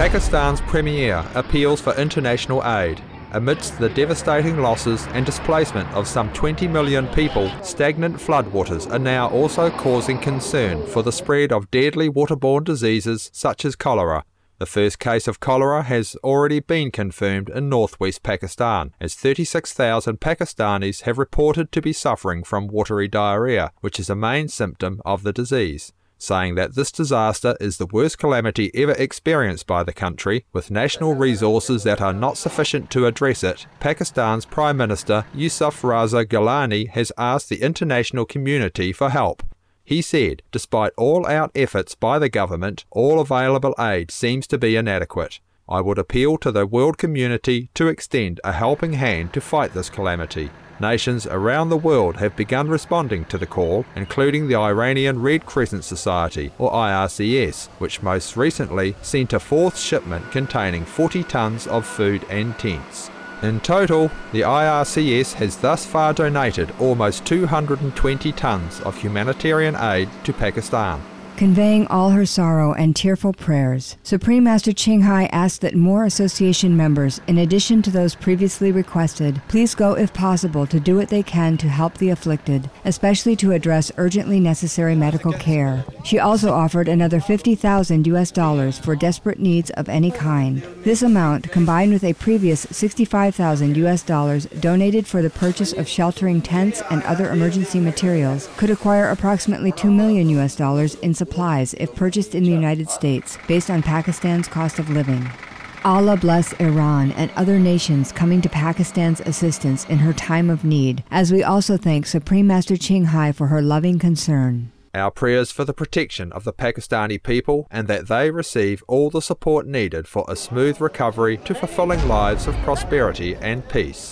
Pakistan's Premier appeals for international aid. Amidst the devastating losses and displacement of some 20 million people, stagnant floodwaters are now also causing concern for the spread of deadly waterborne diseases such as cholera. The first case of cholera has already been confirmed in northwest Pakistan, as 36,000 Pakistanis have reported to be suffering from watery diarrhea, which is a main symptom of the disease, saying that this disaster is the worst calamity ever experienced by the country, with national resources that are not sufficient to address it. Pakistan's Prime Minister Yusuf Raza Gilani has asked the international community for help. He said, despite all-out efforts by the government, all available aid seems to be inadequate. I would appeal to the world community to extend a helping hand to fight this calamity. Nations around the world have begun responding to the call, including the Iranian Red Crescent Society, or IRCS, which most recently sent a fourth shipment containing 40 tons of food and tents. In total, the IRCS has thus far donated almost 220 tons of humanitarian aid to Pakistan. Conveying all her sorrow and tearful prayers, Supreme Master Ching Hai asked that more association members, in addition to those previously requested, please go if possible to do what they can to help the afflicted, especially to address urgently necessary medical care. She also offered another $50,000 for desperate needs of any kind. This amount, combined with a previous $65,000 donated for the purchase of sheltering tents and other emergency materials, could acquire approximately $2 million in supplies if purchased in the United States, based on Pakistan's cost of living. Allah bless Iran and other nations coming to Pakistan's assistance in her time of need, as we also thank Supreme Master Ching Hai for her loving concern. Our prayers for the protection of the Pakistani people and that they receive all the support needed for a smooth recovery to fulfilling lives of prosperity and peace.